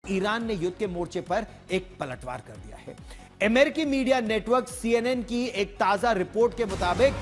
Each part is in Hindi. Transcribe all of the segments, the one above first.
ईरान ने युद्ध के मोर्चे पर एक पलटवार कर दिया है। अमेरिकी मीडिया नेटवर्क CNN की एक ताजा रिपोर्ट के मुताबिक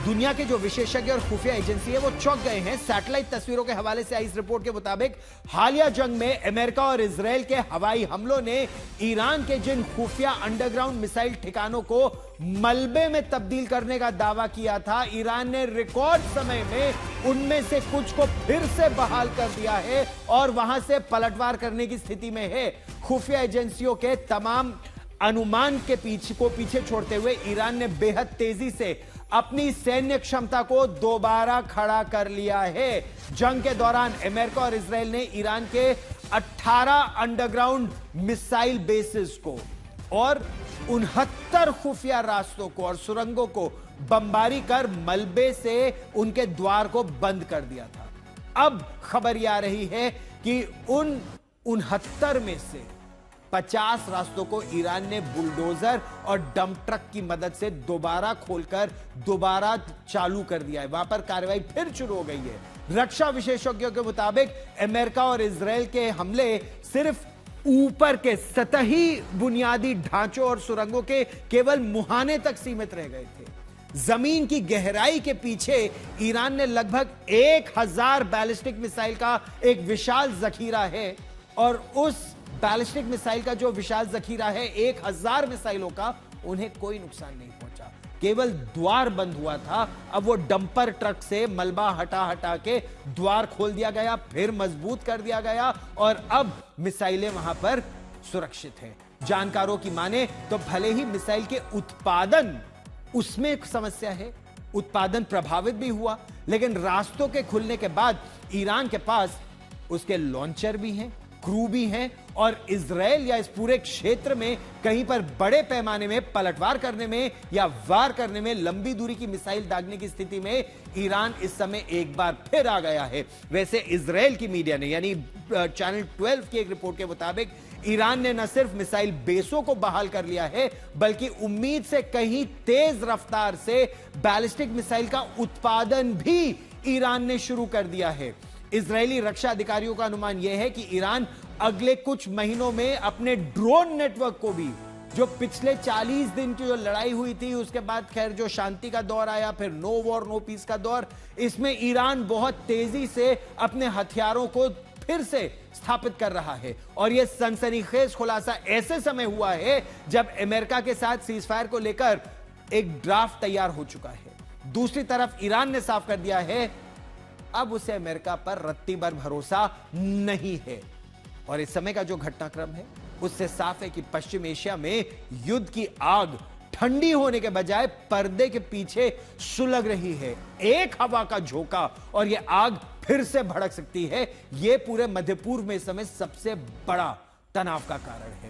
दुनिया के जो विशेषज्ञ और खुफिया एजेंसी है वो चौंक गए हैं। सैटेलाइट तस्वीरों के हवाले से आई इस रिपोर्ट के मुताबिक हालिया जंग में अमेरिका और इजराइल के हवाई हमलों ने ईरान के जिन खुफिया अंडरग्राउंड मिसाइल ठिकानों को मलबे में तब्दील करने का दावा किया था, ईरान ने रिकॉर्ड समय में उनमें से कुछ को फिर से बहाल कर दिया है और वहां से पलटवार करने की स्थिति में है। खुफिया एजेंसियों के तमाम अनुमान के पीछे छोड़ते हुए ईरान ने बेहद तेजी से अपनी सैन्य क्षमता को दोबारा खड़ा कर लिया है। जंग के दौरान अमेरिका और इजराइल ने ईरान के 18 अंडरग्राउंड मिसाइल बेसिस को और 69 खुफिया रास्तों को और सुरंगों को बमबारी कर मलबे से उनके द्वार को बंद कर दिया था। अब खबर यह आ रही है कि उन 69 में से 50 रास्तों को ईरान ने बुलडोजर और डंप ट्रक की मदद से दोबारा खोलकर दोबारा चालू कर दिया है। वहां पर कार्रवाई फिर शुरू हो गई है। रक्षा विशेषज्ञों के मुताबिक अमेरिका और इजराइल के हमले सिर्फ ऊपर के सतही बुनियादी ढांचों और सुरंगों के केवल मुहाने तक सीमित रह गए थे। जमीन की गहराई के पीछे ईरान ने लगभग 1000 बैलिस्टिक मिसाइल का एक विशाल जखीरा है और उस बैलिस्टिक मिसाइल का जो विशाल जखीरा है 1000 मिसाइलों का, उन्हें कोई नुकसान नहीं पहुंचा, केवल द्वार बंद हुआ था। अब वो डंपर ट्रक से मलबा हटा के द्वार खोल दिया गया, फिर मजबूत कर दिया गया और अब मिसाइलें वहां पर सुरक्षित हैं। जानकारों की माने तो भले ही मिसाइल के उत्पादन उसमें एक समस्या है, उत्पादन प्रभावित भी हुआ, लेकिन रास्तों के खुलने के बाद ईरान के पास उसके लॉन्चर भी हैं, क्रू भी हैं और इजराइल या इस पूरे क्षेत्र में कहीं पर बड़े पैमाने में पलटवार करने में या वार करने में लंबी दूरी की मिसाइल दागने की स्थिति में ईरान इस समय एक बार फिर आ गया है। वैसे इजराइल की मीडिया ने यानी चैनल 12 की एक रिपोर्ट के मुताबिक ईरान ने न सिर्फ मिसाइल बेसों को बहाल कर लिया है बल्कि उम्मीद से कहीं तेज रफ्तार से बैलिस्टिक मिसाइल का उत्पादन भी ईरान ने शुरू कर दिया है। इजरायली रक्षा अधिकारियों का अनुमान यह है कि ईरान अगले कुछ महीनों में अपने ड्रोन नेटवर्क को भी, जो पिछले 40 दिन की जो लड़ाई हुई थी उसके बाद खैर जो शांति का दौर आया, फिर नो वॉर नो पीस का दौर, इसमें ईरान बहुत तेजी से अपने हथियारों को फिर से स्थापित कर रहा है। और यह सनसनीखेज खुलासा ऐसे समय हुआ है जब अमेरिका के साथ सीजफायर को लेकर एक ड्राफ्ट तैयार हो चुका है। दूसरी तरफ ईरान ने साफ कर दिया है अब उसे अमेरिका पर रत्ती भर भरोसा नहीं है। और इस समय का जो घटनाक्रम है उससे साफ है कि पश्चिम एशिया में युद्ध की आग ठंडी होने के बजाय पर्दे के पीछे सुलग रही है। एक हवा का झोंका और यह आग फिर से भड़क सकती है। यह पूरे मध्य पूर्व में इस समय सबसे बड़ा तनाव का कारण है।